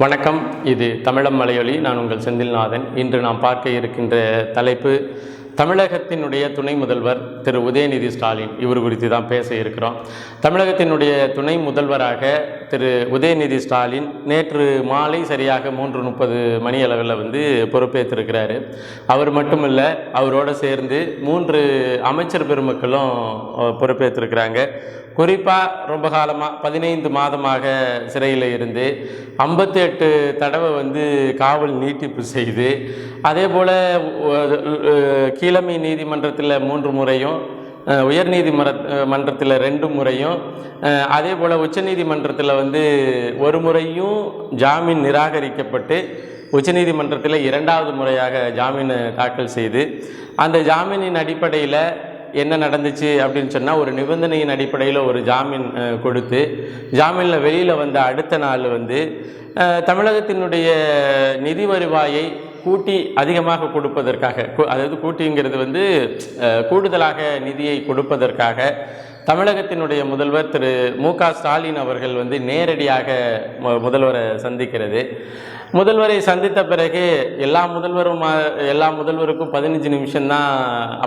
வணக்கம். இது தமிழம் மலையொலி. நான் உங்கள் செந்தில்நாதன். இன்று நாம் பார்க்க இருக்கின்ற தலைப்பு தமிழகத்தினுடைய துணை முதல்வர் திரு உதயநிதி ஸ்டாலின். இவர் குறித்து தான் பேச இருக்கிறோம். தமிழகத்தினுடைய துணை முதல்வராக திரு உதயநிதி ஸ்டாலின் நேற்று மாலை சரியாக 3:30 மணி அளவில் பொறுப்பேற்றிருக்கிறாரு. அவர் மட்டுமில்லை, அவரோடு சேர்ந்து 3 அமைச்சர் பெருமக்களும் பொறுப்பேற்றிருக்கிறாங்க. குறிப்பாக ரொம்ப காலமாக 15 மாதமாக சிறையில் இருந்து 58 தடவை காவல் நீட்டிப்பு செய்து, அதே போல் கீழமை நீதிமன்றத்தில் 3 முறையும், உயர் நீதிமன்றத்தில் 2 முறையும், அதே போல் உச்சநீதிமன்றத்தில் 1 முறையும் ஜாமீன் நிராகரிக்கப்பட்டு உச்சநீதிமன்றத்தில் 2வது முறையாக ஜாமீன் தாக்கல் செய்து, அந்த ஜாமீனின் அடிப்படையில் என்ன நடந்துச்சு அப்படின்னு சொன்னால், ஒரு நிபந்தனையின் அடிப்படையில் ஒரு ஜாமீன் கொடுத்து, ஜாமீனில் வெளியில் வந்த அடுத்த நாள் தமிழகத்தினுடைய நிதி வருவாயை கூட்டி அதிகமாக கொடுப்பதற்காக, அதாவது கூட்டிங்கிறது கூடுதலாக நிதியை கொடுப்பதற்காக தமிழகத்தினுடைய முதல்வர் திரு மு.க. ஸ்டாலின் அவர்கள் நேரடியாக முதல்வரை சந்திக்கிறது. முதல்வரை சந்தித்த பிறகு எல்லா முதல்வருக்கும் 15 நிமிஷம்தான்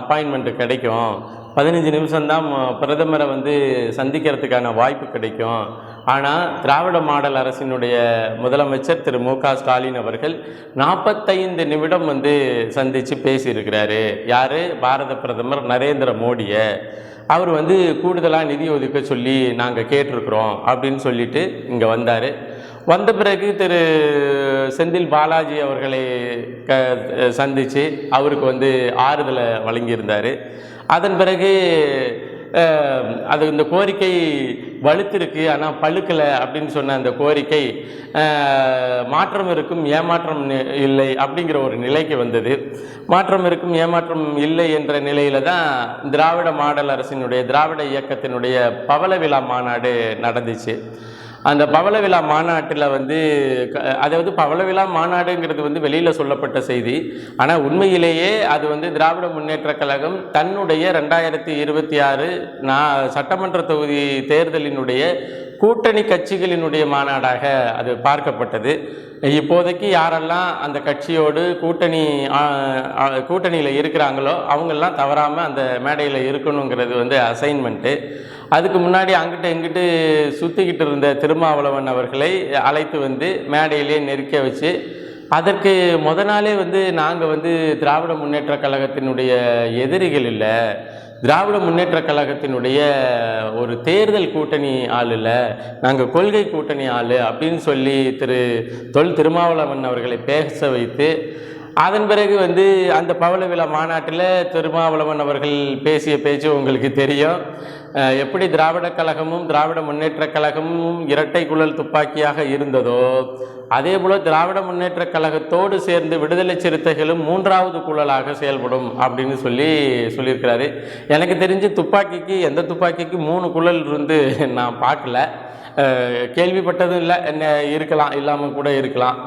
அப்பாயின்மெண்ட் கிடைக்கும். 15 நிமிஷம்தான் பிரதமரை சந்திக்கிறதுக்கான வாய்ப்பு கிடைக்கும். ஆனால் திராவிட மாடல் அரசினுடைய முதலமைச்சர் திரு மு.க. ஸ்டாலின் அவர்கள் 45 நிமிடம் சந்தித்து பேசியிருக்கிறாரு. யார்? பாரத பிரதமர் நரேந்திர மோடியை. அவர் கூடுதலாக நிதி ஒதுக்க சொல்லி நாங்கள் கேட்டிருக்கிறோம் அப்படின்னு சொல்லிட்டு இங்கே வந்தார். வந்த பிறகு திரு செந்தில் பாலாஜி அவர்களை சந்தித்து அவருக்கு ஆறுதலை வழங்கியிருந்தார். அதன் பிறகு இந்த கோரிக்கை வலுத்திருக்கு, ஆனால் பழுக்கலை அப்படின்னு சொன்ன அந்த கோரிக்கை மாற்றம் இருக்கும் ஏமாற்றம் இல்லை அப்படிங்கிற ஒரு நிலைக்கு வந்தது. மாற்றம் இருக்கும் ஏமாற்றம் இல்லை என்ற நிலையில தான் திராவிட மாடல் அரசினுடைய திராவிட இயக்கத்தினுடைய பவள விழா மாநாடு நடந்துச்சு. அந்த பவள விழா மாநாட்டில் அதாவது பவள விழா மாநாடுங்கிறது வெளியில் சொல்லப்பட்ட செய்தி. ஆனால் உண்மையிலேயே அது திராவிட முன்னேற்றக் கழகம் தன்னுடைய 2026 சட்டமன்ற தொகுதி தேர்தலினுடைய கூட்டணி கட்சிகளினுடைய மாநாடாக அது பார்க்கப்பட்டது. இப்போதைக்கு யாரெல்லாம் அந்த கட்சியோடு கூட்டணியில் இருக்கிறாங்களோ அவங்கெல்லாம் தவறாமல் அந்த மேடையில் இருக்கணுங்கிறது அசைன்மெண்ட்டு. அதுக்கு முன்னாடி அங்கிட்ட இங்கிட்டு சுற்றிக்கிட்டு இருந்த திருமாவளவன் அவர்களை அழைத்து மேடையிலே நெருக்க வச்சு, அதற்கு நாளே நாங்கள் திராவிட முன்னேற்றக் கழகத்தினுடைய எதிரிகள் இல்லை, திராவிட முன்னேற்றக் கழகத்தினுடைய ஒரு தேர்தல் கூட்டணி ஆள் இல்லை, நாங்கள் கொள்கை கூட்டணி ஆள் அப்படின்னு சொல்லி தொல் திருமாவளவன் அவர்களை பேச வைத்து, அதன் பிறகு அந்த பவள விழா மாநாட்டில் திருமாவளவன் அவர்கள் பேசிய பேச்சு உங்களுக்கு தெரியும். எப்படி திராவிட கழகமும் திராவிட முன்னேற்றக் கழகமும் இரட்டை குழல் துப்பாக்கியாக இருந்ததோ, அதே போல் திராவிட முன்னேற்றக் கழகத்தோடு சேர்ந்து விடுதலை சிறுத்தைகளும் 3வது குழலாக செயல்படும் அப்படின்னு சொல்லியிருக்கிறாரு. எனக்கு தெரிஞ்சு எந்த துப்பாக்கிக்கு 3 குழல் நான் பார்க்கல, கேள்விப்பட்டதும் இல்லை. என்ன இருக்கலாம், இல்லாமல் கூட இருக்கலாம்.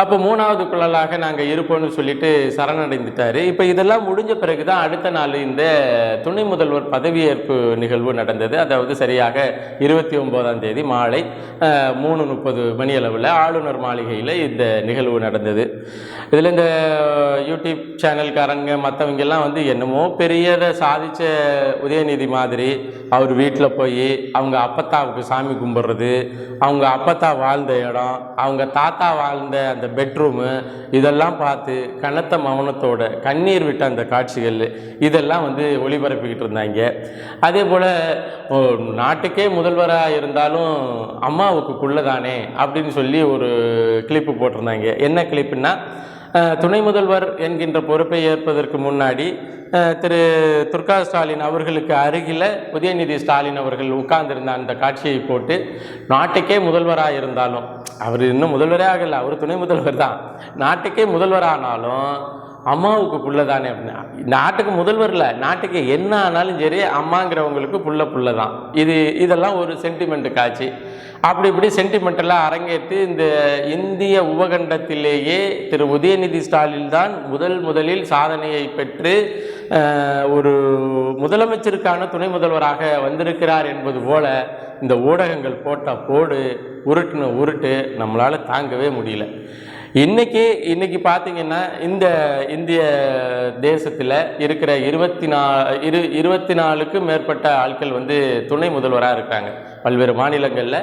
அப்போ 3வது குழலாக நாங்கள் இருப்போம்னு சொல்லிட்டு சரணடைந்துட்டார். இப்போ இதெல்லாம் முடிஞ்ச பிறகு தான் அடுத்த நாள் இந்த துணை முதல்வர் பதவியேற்பு நிகழ்வு நடந்தது. அதாவது சரியாக 29ஆம் தேதி மாலை 3:30 மணி அளவில் ஆளுநர் மாளிகையில் இந்த நிகழ்வு நடந்தது. இதில் இந்த யூடியூப் சேனல்காரங்க மற்றவங்கெல்லாம் என்னமோ பெரியதை சாதித்த உதயநிதி மாதிரி அவர் வீட்டில் போய் அவங்க அப்பத்தாவுக்கு சாமி கும்பிட்றது, அவங்க அப்பத்தா வாழ்ந்த இடம், அவங்க தாத்தா வாழ்ந்த அந்த பெட்ரூமு, இதெல்லாம் பார்த்து கனத்த மௌனத்தோட கண்ணீர் விட்ட அந்த காட்சிகள் இதெல்லாம் ஒளிபரப்பிக்கிட்டு இருந்தாங்க. அதே போல் நாட்டுக்கே முதல்வராக இருந்தாலும் அம்மாவுக்குள்ளதானே அப்படின்னு சொல்லி ஒரு கிளிப்பு போட்டிருந்தாங்க. என்ன கிளிப்புன்னா, துணை முதல்வர் என்கின்ற பொறுப்பை ஏற்பதற்கு முன்னாடி திரு துர்கா ஸ்டாலின் அவர்களுக்கு அருகில் உதயநிதி ஸ்டாலின் அவர்கள் உட்கார்ந்திருந்த அந்த காட்சியை போட்டு, நாட்டுக்கே முதல்வராக இருந்தாலும், அவர் இன்னும் முதல்வரே ஆகலை, அவர் துணை முதல்வர் தான், நாட்டுக்கே முதல்வரானாலும் அம்மாவுக்கு புள்ள தானே அப்படின்னா, நாட்டுக்கு முதல்வர் இல்லை, நாட்டுக்கு என்ன ஆனாலும் சரி அம்மாங்கிறவங்களுக்கு புள்ள தான். இதெல்லாம் ஒரு சென்டிமெண்ட் காட்சி. அப்படி இப்படி சென்டிமெண்டெல்லாம் அரங்கேற்று இந்த இந்திய உபகண்டத்திலேயே திரு உதயநிதி ஸ்டாலின் தான் முதலில் சாதனையை பெற்று ஒரு முதலமைச்சருக்கான துணை முதல்வராக வந்திருக்கிறார் என்பது போல இந்த ஊடகங்கள் போட்ட போடு, உருட்டு நம்மளால் தாங்கவே முடியல. இன்னைக்கு பார்த்தீங்கன்னா இந்த இந்திய தேசத்தில் இருக்கிற 24க்கும் மேற்பட்ட ஆட்கள் வந்து துணை முதல்வராக இருக்காங்க. பல்வேறு மாநிலங்களில்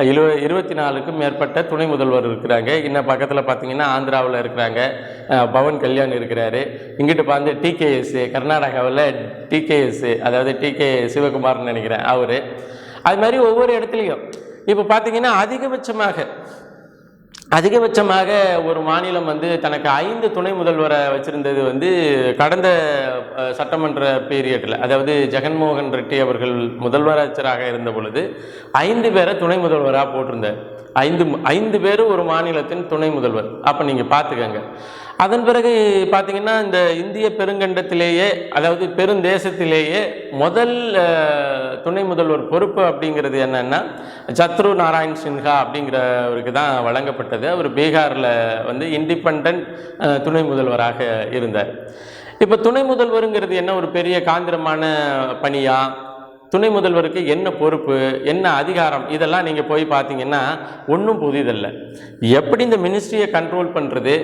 24க்கும் மேற்பட்ட துணை முதல்வர் இருக்கிறாங்க. இன்னும் பக்கத்தில் பார்த்தீங்கன்னா ஆந்திராவில் இருக்கிறாங்க, பவன் கல்யாண் இருக்கிறாரு. இங்கிட்டு பார்த்து டிகேஎஸ், கர்நாடகாவில் டிகேஎஸ், அதாவது டிகே சிவகுமார்னு நினைக்கிறேன் அவர். அது மாதிரி ஒவ்வொரு இடத்துலையும் இப்போ பார்த்தீங்கன்னா அதிகபட்சமாக ஒரு மாநிலம் வந்து தனக்கு 5 துணை முதல்வரை வச்சிருந்தது வந்து கடந்த சட்டமன்ற பீரியடில், அதாவது ஜெகன்மோகன் ரெட்டி அவர்கள் முதல்வராக இருந்த பொழுது 5 பேரை துணை முதல்வராக போட்டிருந்தார். 5 பேர் ஒரு மாநிலத்தின் துணை முதல்வர். அப்போ நீங்கள் பார்த்துக்கங்க. அதன் பிறகு பார்த்தீங்கன்னா இந்த இந்திய பெருங்கண்டத்திலேயே, அதாவது பெருந்தேசத்திலேயே முதல் துணை முதல்வர் பொறுப்பு அப்படிங்கிறது என்னன்னா சத்ரு நாராயண் சின்ஹா அப்படிங்கிறவருக்கு தான் வழங்கப்பட்டது. அவர் பீகாரில் வந்து இண்டிபெண்டன்ட் துணை முதல்வராக இருந்தார். இப்போ துணை முதல்வருங்கிறது என்ன ஒரு பெரிய காந்திரமான பணியா, துணை முதல்வருக்கு என்ன பொறுப்பு, என்ன அதிகாரம், இதெல்லாம் நீங்கள் போய் பார்த்தீங்கன்னா ஒன்றும் புதிதல்ல. எப்படி இந்த மினிஸ்ட்ரியை கண்ட்ரோல் பண்ணுறது,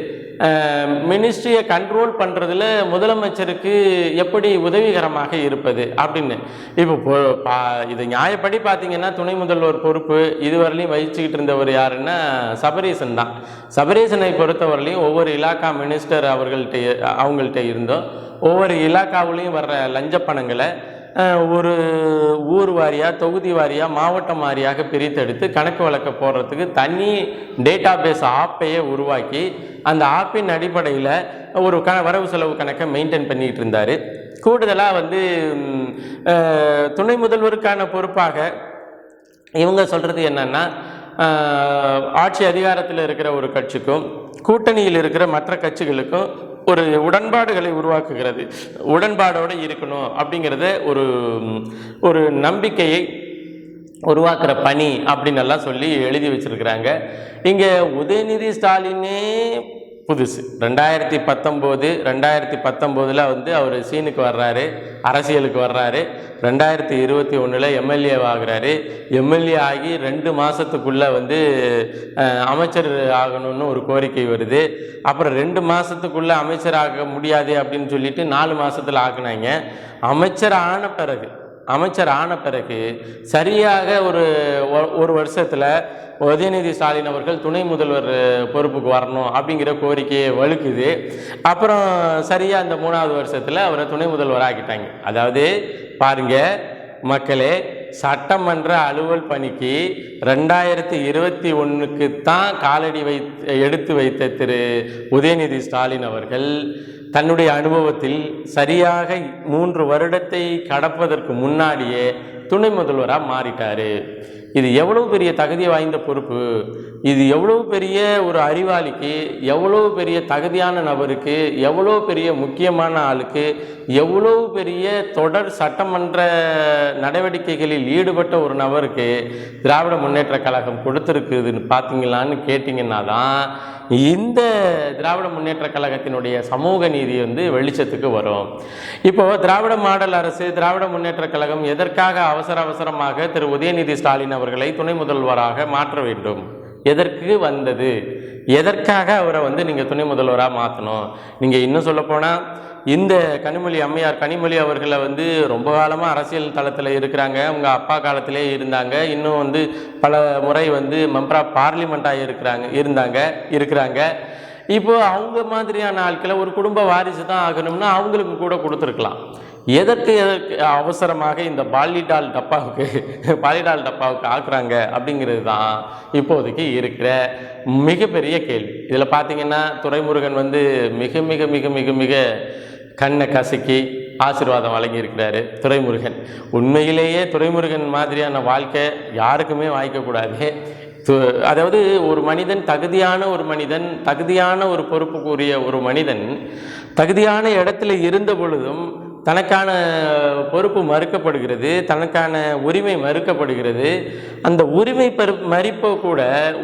மினிஸ்ட்ரியை கண்ட்ரோல் பண்ணுறதுல முதலமைச்சருக்கு எப்படி உதவிகரமாக இருப்பது அப்படின்னு. இப்போ இது நியாயப்படி பார்த்தீங்கன்னா துணை முதல்வர் பொறுப்பு இதுவரையிலையும் வகிச்சுக்கிட்டு இருந்தவர் யாருன்னா சபரீசன் தான். சபரீசனை பொறுத்தவரையிலையும் ஒவ்வொரு இலாக்கா மினிஸ்டர் அவங்கள்ட்ட இருந்தோம். ஒவ்வொரு இலாக்காவிலையும் வர்ற லஞ்ச பணங்களை ஒரு ஊர் வாரியாக, தொகுதி வாரியாக, மாவட்டம் வாரியாக பிரித்தெடுத்து கணக்கு வழக்க போடுறதுக்கு தனி டேட்டா பேஸ் ஆப்பையே உருவாக்கி அந்த ஆப்பின் அடிப்படையில் ஒரு வரவு செலவு கணக்கை மெயின்டைன் பண்ணிகிட்டு இருந்தார். கூடுதலாக வந்து துணை முதல்வருக்கான பொறுப்பாக இவங்க சொல்கிறது என்னன்னா, ஆட்சி அதிகாரத்தில் இருக்கிற ஒரு கட்சிக்கும் கூட்டணியில் இருக்கிற மற்ற கட்சிகளுக்கும் ஒரு உடன்பாடுகளை உருவாக்குகிறது, உடன்பாடோடு இருக்கணும் அப்படிங்கிறத ஒரு நம்பிக்கையை உருவாக்குற பணி அப்படின்னு எல்லாம் சொல்லி எழுதி வச்சிருக்கிறாங்க. இங்கே உதயநிதி ஸ்டாலினே புதுசு. 2019 வந்து அவர் சீனுக்கு வர்றாரு, அரசியலுக்கு வர்றாரு. 2021 எம்எல்ஏ ஆகிறாரு. எம்எல்ஏ ஆகி 2 மாதத்துக்குள்ளே வந்து அமைச்சர் ஆகணும்னு ஒரு கோரிக்கை வருது. அப்புறம் 2 மாதத்துக்குள்ளே அமைச்சர் ஆக முடியாது அப்படின்னு சொல்லிட்டு 4 மாதத்தில் ஆக்குனாங்க. அமைச்சர் ஆன பிறகு சரியாக ஒரு வருஷத்தில் உதயநிதி ஸ்டாலின் அவர்கள் துணை முதல்வர் பொறுப்புக்கு வரணும் அப்படிங்கிற கோரிக்கையை வலுக்குது. அப்புறம் சரியாக அந்த 3வது வருஷத்தில் அவரை துணை முதல்வர் ஆக்கிட்டாங்க. அதாவது பாருங்க மக்களே, சட்டமன்ற அலுவல் பணிக்கு 2021க்கு தான் காலடி எடுத்து வைத்த திரு உதயநிதி ஸ்டாலின் அவர்கள் தன்னுடைய அனுபவத்தில் சரியாக 3 வருடத்தை கடப்பதற்கு முன்னாடியே துணை முதல்வராக மாறிட்டார். இது எவ்வளவு பெரிய தகுதி வாய்ந்த பொறுப்பு, இது எவ்வளவு பெரிய ஒரு அறிவாளிக்கு, எவ்வளவு பெரிய தகுதியான நபருக்கு, எவ்வளோ பெரிய முக்கியமான ஆளுக்கு, எவ்வளவு பெரிய தொடர் சட்டமன்ற நடவடிக்கைகளில் ஈடுபட்ட ஒரு நபருக்கு திராவிட முன்னேற்ற கழகம் கொடுத்துருக்குதுன்னு பார்த்தீங்களான்னு கேட்டிங்கன்னா தான் இந்த திராவிட முன்னேற்ற கழகத்தினுடைய சமூக நீதி வந்து வெளிச்சத்துக்கு வரும். இப்போது திராவிட மாடல் அரசு, திராவிட முன்னேற்ற கழகம் எதற்காக அவசரமாக திரு உதயநிதி ஸ்டாலின் அவர்களை துணை முதல்வராக மாற்ற வேண்டும், எதற்கு வந்தது, எதற்காக அவரை வந்து நீங்கள் துணை முதல்வராக மாற்றணும்? நீங்கள் இன்னும் சொல்லப்போனால் இந்த அம்மையார் கனிமொழி அவர்களை வந்து ரொம்ப காலமாக அரசியல் தளத்தில் இருக்கிறாங்க. அவங்க அப்பா காலத்திலே இருந்தாங்க. இன்னும் வந்து பல முறை வந்து மெம்பர் ஆஃப் பார்லிமெண்ட்டாக இருக்கிறாங்க. இப்போது அவங்க மாதிரியான ஆட்களை ஒரு குடும்ப வாரிசு தான் ஆகணும்னா அவங்களுக்கு கூட கொடுத்துருக்கலாம். எதற்கு அவசரமாக இந்த பாலிடால் டப்பாவுக்கு ஆக்குறாங்க அப்படிங்கிறது தான் இப்போதைக்கு இருக்கிற மிகப்பெரிய கேள்வி. இதில் பார்த்தீங்கன்னா துரைமுருகன் வந்து மிக மிக மிக மிக மிக கண்ணை கசக்கி ஆசீர்வாதம் வழங்கியிருக்கிறாரு. துரைமுருகன் உண்மையிலேயே துரைமுருகன் மாதிரியான வாழ்க்கை யாருக்குமே வாய்க்கக்கூடாது. அதாவது ஒரு மனிதன் தகுதியான ஒரு பொறுப்புக்குரிய ஒரு மனிதன் தகுதியான இடத்துல இருந்த பொழுதும் தனக்கான பொறுப்பு மறுக்கப்படுகிறது, தனக்கான உரிமை மறுக்கப்படுகிறது. அந்த உரிமை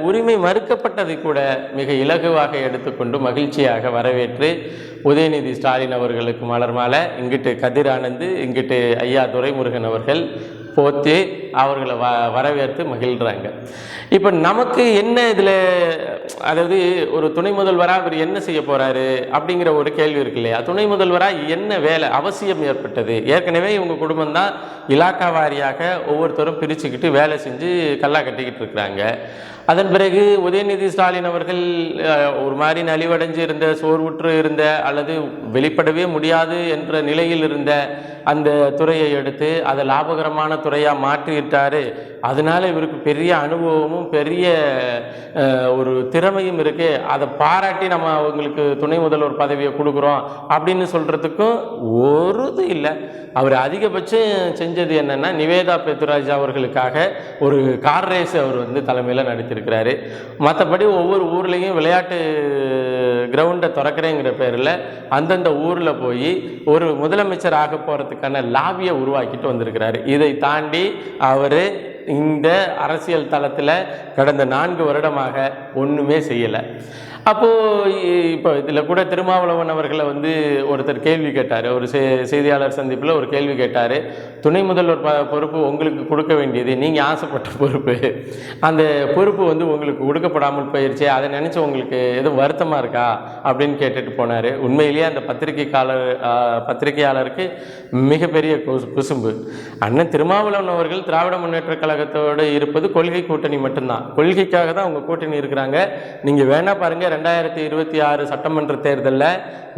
உரிமை மறுக்கப்பட்டதை கூட மிக இலகுவாக எடுத்துக்கொண்டு மகிழ்ச்சியாக வரவேற்று உதயநிதி ஸ்டாலின் அவர்களுக்கு மலர் மாலை, இங்கிட்டு கதிர் ஆனந்த், இங்கிட்டு ஐயா துரைமுருகன் அவர்கள் போற்றி அவர்களை வரவேற்று மகிழ்கிறாங்க. இப்போ நமக்கு என்ன இதில், அதாவது ஒரு துணை முதல்வராக அவர் என்ன செய்ய போகிறாரு அப்படிங்கிற ஒரு கேள்வி இருக்கு இல்லையா? துணை முதல்வராக என்ன வேலை அவசியம் ஏற்பட்டது? ஏற்கனவே இவங்க குடும்பம் தான் இலாக்கா வாரியாக ஒவ்வொருத்தரும் பிரிச்சுக்கிட்டு வேலை செஞ்சு கல்லா கட்டிக்கிட்டு இருக்கிறாங்க. அதன் பிறகு உதயநிதி ஸ்டாலின் அவர்கள் ஒரு மாதிரி நலிவடைஞ்சு இருந்த, சோர்வுற்று இருந்த, அல்லது வெளிப்படவே முடியாது என்ற நிலையில் இருந்த அந்த துறையை எடுத்து அதை லாபகரமான துறையாக மாற்றிட்டாரு. அதனால இவருக்கு பெரிய அனுபவமும் பெரிய ஒரு திறமையும் இருக்கு. அதை பாராட்டி நம்ம அவங்களுக்கு துணை முதல்வர் பதவியை கொடுக்குறோம் அப்படின்னு சொல்றதுக்கும் ஒரு இது இல்லை. அவர் அதிகபட்சம் செஞ்சது என்னன்னா, நிவேதா பெத்துராஜ் அவர்களுக்காக ஒரு கார் ரேஸ் அவர் தலைமையில் நடத்தியிருக்கிறாரு. மற்றபடி ஒவ்வொரு ஊர்லேயும் விளையாட்டு கிரவுண்டை திறக்கிறேங்கிற பேரில் அந்தந்த ஊரில் போய் ஒரு முதலமைச்சர் ஆக போகிறதுக்கான லாபியை உருவாக்கிட்டு வந்திருக்கிறாரு. இதை தாண்டி அவர் இந்த அரசியல் தளத்தில் கடந்த 4 வருடமாக ஒன்றுமே செய்யலை. அப்போது இப்போ இதில் கூட திருமாவளவன் அவர்களை ஒருத்தர் கேள்வி கேட்டார். ஒரு செய்தியாளர் சந்திப்பில் ஒரு கேள்வி கேட்டார். துணை முதல்வர் பொறுப்பு உங்களுக்கு கொடுக்க வேண்டியது, நீங்கள் ஆசைப்பட்ட பொறுப்பு, அந்த பொறுப்பு உங்களுக்கு கொடுக்கப்படாமல் போயிடுச்சு, அதை நினச்சி உங்களுக்கு எதுவும் வருத்தமாக இருக்கா அப்படின்னு கேட்டுட்டு போனார். உண்மையிலேயே அந்த பத்திரிகையாளருக்கு மிகப்பெரிய குசும்பு. அண்ணன் திருமாவளவன் அவர்கள் திராவிட முன்னேற்ற கழகத்தோடு இருப்பது கொள்கை கூட்டணி மட்டும்தான். கொள்கைக்காக தான் அவங்க கூட்டணி இருக்கிறாங்க. நீங்கள் வேணா பாருங்கள், 2026 சட்டமன்ற தேர்தலில்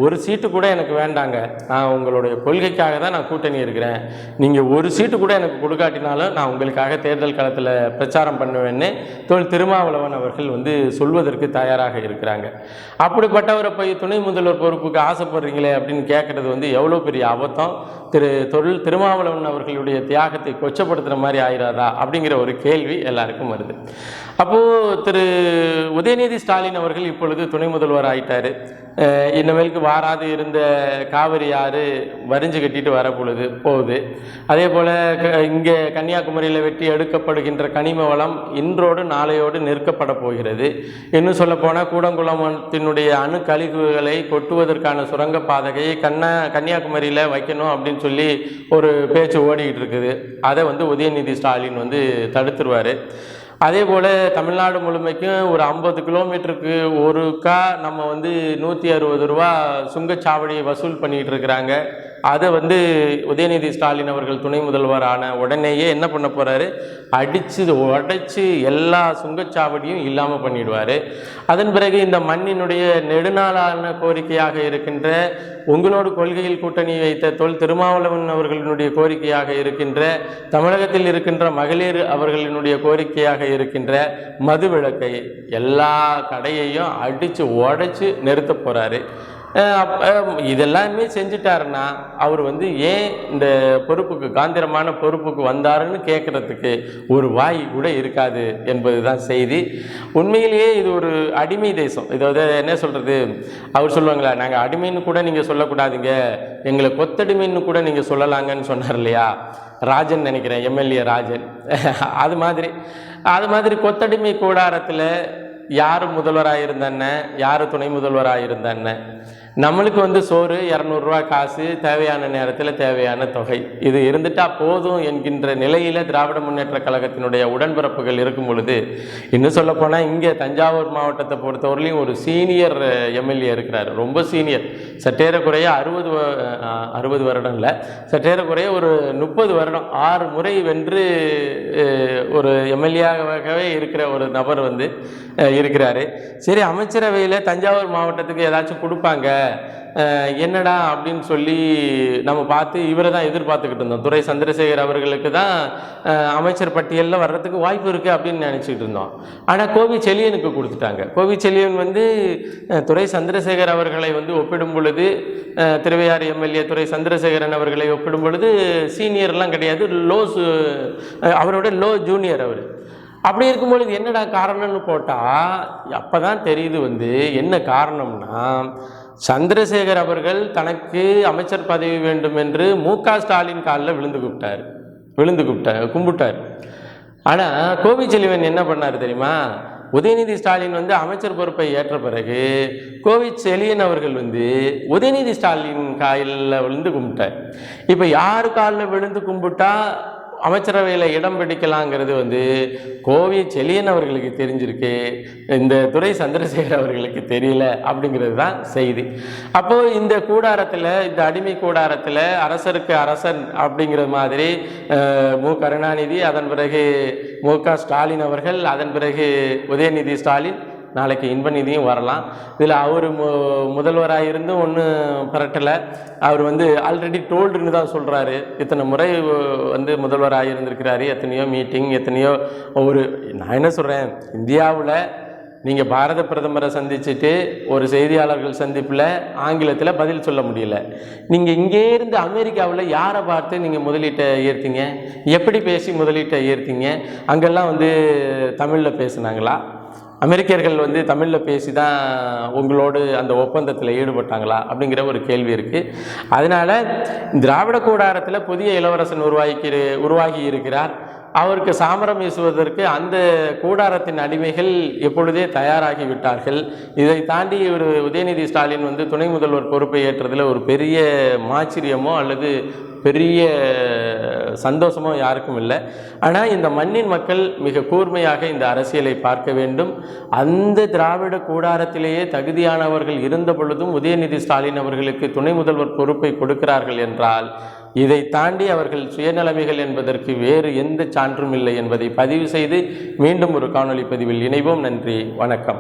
ஒரு சீட்டு கூட எனக்கு வேண்டாங்க, நான் உங்களுடைய கொள்கைக்காக தான் நான் கூட்டணி இருக்கிறேன், நீங்கள் ஒரு சீட்டு கூட எனக்கு கொடுக்காட்டினாலும் நான் உங்களுக்காக தேர்தல் களத்தில் பிரச்சாரம் பண்ணுவேன்னு திருமாவளவன் அவர்கள் சொல்வதற்கு தயாராக இருக்கிறாங்க. அப்படிப்பட்டவரை போய் துணை முதல்வர் பொறுப்புக்கு ஆசைப்படுறீங்களே அப்படின்னு கேட்குறது எவ்வளோ பெரிய அபத்தம். திருமாவளவன் அவர்களுடைய தியாகத்தை கொச்சப்படுத்துகிற மாதிரி ஆயிராதா அப்படிங்கிற ஒரு கேள்வி எல்லாருக்கும் வருது. அப்போது உதயநிதி ஸ்டாலின் அவர்கள் இப்பொழுது துணை முதல்வர் ஆயிட்டார். இனிமேலுக்கு வாராது இருந்த காவிரி ஆறு வரிஞ்சு கட்டிட்டு போகுது. அதே போல் இங்கே கன்னியாகுமரியில் வெட்டி எடுக்கப்படுகின்ற கனிம வளம் இன்றோடு நாளையோடு நிற்கப்பட போகிறது. இன்னும் சொல்லப்போனால் கூடங்குளத்தினுடைய அணு கழிவுகளை கொட்டுவதற்கான சுரங்கப்பாதையை கன்னியாகுமரியில் வைக்கணும் அப்படின்னு சொல்லி ஒரு பேச்சு ஓடிக்கிட்டு இருக்குது. அதை உதயநிதி ஸ்டாலின் தடுத்துருவார். அதே போல் தமிழ்நாடு முழுமைக்கும் ஒரு 50 கிலோமீட்டருக்கு ஒருக்கா நம்ம 160 ரூபா சுங்கச்சாவடியை வசூல் பண்ணிகிட்டு இருக்கிறாங்க. அதை உதயநிதி ஸ்டாலின் அவர்கள் துணை முதல்வரான உடனேயே என்ன பண்ண போகிறாரு, அடித்து உடைச்சி எல்லா சுங்கச்சாவடியும் இல்லாமல் பண்ணிடுவார். அதன் பிறகு இந்த மண்ணினுடைய நெடுநாளான கோரிக்கையாக இருக்கின்ற, உங்களோட கொள்கையில் கூட்டணி வைத்த திருமாவளவன் அவர்களினுடைய கோரிக்கையாக இருக்கின்ற, தமிழகத்தில் இருக்கின்ற மகளிர் அவர்களினுடைய கோரிக்கையாக இருக்கின்ற மது விலக்கை எல்லா கடையையும் அடித்து உடைச்சி நிறுத்த போகிறாரு. இதெல்லாமே செஞ்சுட்டாருன்னா அவர் ஏன் இந்த பொறுப்புக்கு, காந்திரமான பொறுப்புக்கு வந்தாருன்னு கேட்குறதுக்கு ஒரு வாய் கூட இருக்காது என்பது தான் செய்தி. உண்மையிலேயே இது ஒரு அடிமை தேசம். இதை என்ன சொல்கிறது, அவர் சொல்லுவாங்களா, நாங்கள் அடிமைன்னு கூட நீங்கள் சொல்லக்கூடாதுங்க, எங்களை கொத்தடிமைன்னு கூட நீங்கள் சொல்லலாங்கன்னு சொன்னார் இல்லையா ராஜன், நினைக்கிறேன் எம்எல்ஏ ராஜன். அது மாதிரி கொத்தடிமை கூடாரத்தில் யார் முதல்வராக இருந்தன்ன, யார் துணை முதல்வராக இருந்தன்ன, நம்மளுக்கு சோறு 200 ரூபா காசு, தேவையான நேரத்தில் தேவையான தொகை, இது இருந்துட்டால் போதும் என்கின்ற நிலையில் திராவிட முன்னேற்ற கழகத்தினுடைய உடன்பிறப்புகள் இருக்கும் பொழுது, இன்னும் சொல்லப்போனால் இங்கே தஞ்சாவூர் மாவட்டத்தை பொறுத்தவரையிலையும் ஒரு சீனியர் எம்எல்ஏ இருக்கிறார். ரொம்ப சீனியர், சற்றேறக்குறைய 60 வருடம் இல்லை, சற்றேறக்குறைய ஒரு 30 வருடம் 6 முறை வென்று ஒரு எம்எல்ஏவாகவே இருக்கிற ஒரு நபர் இருக்கிறாரு. சரி, அமைச்சரவையில் தஞ்சாவூர் மாவட்டத்துக்கு ஏதாச்சும் கொடுப்பாங்க என்னடா அப்படின்னு சொல்லி நம்ம பார்த்து இவரை தான் எதிர்பார்த்துக்கிட்டு இருந்தோம். துரை சந்திரசேகர் அவர்களுக்கு தான் அமைச்சர் பட்டியலில் வர்றதுக்கு வாய்ப்பு இருக்குது அப்படின்னு நினச்சிக்கிட்டு இருந்தோம். ஆனால் கோவி செழியனுக்கு கொடுத்துட்டாங்க. கோவி செழியன் துரை சந்திரசேகர் அவர்களை ஒப்பிடும் பொழுது, திருவையாறு எம்எல்ஏ துரை சந்திரசேகரன் அவர்களை ஒப்பிடும் பொழுது சீனியர்லாம் கிடையாது, அவரோட லோ ஜூனியர் அவர். அப்படி இருக்கும்பொழுது என்னடா காரணம்னு போட்டால் அப்போ தான் தெரியுது என்ன காரணம்னா, சந்திரசேகர் அவர்கள் தனக்கு அமைச்சர் பதவி வேண்டும் என்று மு.க. ஸ்டாலின் காலில் கும்பிட்டார். ஆனால் கோவிச்செழிவன் என்ன பண்ணார் தெரியுமா? உதயநிதி ஸ்டாலின் அமைச்சர் பொறுப்பை ஏற்ற பிறகு கோவிச்செழியன் அவர்கள் உதயநிதி ஸ்டாலின் காலில் விழுந்து கும்பிட்டார். இப்போ யார் காலில் விழுந்து கும்பிட்டா அமைச்சரவையில் இடம் பிடிக்கலாங்கிறது கோவிச்செழியன் அவர்களுக்கு தெரிஞ்சிருக்கு, இந்த துரை சந்திரசேகர் அவர்களுக்கு தெரியல அப்படிங்கிறது தான் செய்தி. அப்போது இந்த கூடாரத்தில், இந்த அடிமை கூடாரத்தில் அரசருக்கு அரசன் அப்படிங்கிற மாதிரி மு கருணாநிதி, அதன் பிறகு மு.க. ஸ்டாலின் அவர்கள், அதன் பிறகு உதயநிதி ஸ்டாலின், நாளைக்கு இன்பநிதியும் வரலாம். இதில் அவர் முதல்வராக இருந்தும் ஒன்றும் பரட்டலை. அவர் ஆல்ரெடி டோல்டுன்னு தான் சொல்கிறாரு. இத்தனை முறை முதல்வராக இருந்திருக்கிறாரு, எத்தனையோ மீட்டிங், எத்தனையோ நான் என்ன சொல்கிறேன், இந்தியாவில் நீங்கள் பாரத பிரதமரை சந்திச்சுட்டு ஒரு செய்தியாளர்கள் சந்திப்பில் ஆங்கிலத்தில் பதில் சொல்ல முடியல. நீங்கள் இங்கேருந்து அமெரிக்காவில் யாரை பார்த்து நீங்கள் முதலீட்டை ஏற்றீங்க, எப்படி பேசி முதலீட்டை ஏற்றீங்க? அங்கெல்லாம் தமிழில் பேசுனாங்களா? அமெரிக்கர்கள் தமிழில் பேசி தான் உங்களோடு அந்த ஒப்பந்தத்தில் ஈடுபட்டாங்களா அப்படிங்கிற ஒரு கேள்வி இருக்குது. அதனால் திராவிட கூடாரத்தில் புதிய இளவரசன் உருவாகி இருக்கிறார். அவருக்கு சாமரம் வீசுவதற்கு அந்த கூடாரத்தின் அடிமைகள் எப்பொழுதே தயாராகி விட்டார்கள். இதை தாண்டி ஒரு உதயநிதி ஸ்டாலின் துணை முதல்வர் பொறுப்பை ஏற்றதில் ஒரு பெரிய ஆச்சரியமோ அல்லது பெரிய சந்தோஷமோ யாருக்கும் இல்லை. ஆனால் இந்த மண்ணின் மக்கள் மிக கூர்மையாக இந்த அரசியலை பார்க்க வேண்டும். அந்த திராவிட கூடாரத்திலேயே தகுதியானவர்கள் இருந்த பொழுதும் உதயநிதி ஸ்டாலின் அவர்களுக்கு துணை முதல்வர் பொறுப்பை கொடுக்கிறார்கள் என்றால், இதை தாண்டி அவர்கள் சுயநலமைகள் என்பதற்கு வேறு எந்த சான்றும் இல்லை என்பதை பதிவு செய்து மீண்டும் ஒரு காணொளி பதிவில் இணைவோம். நன்றி, வணக்கம்.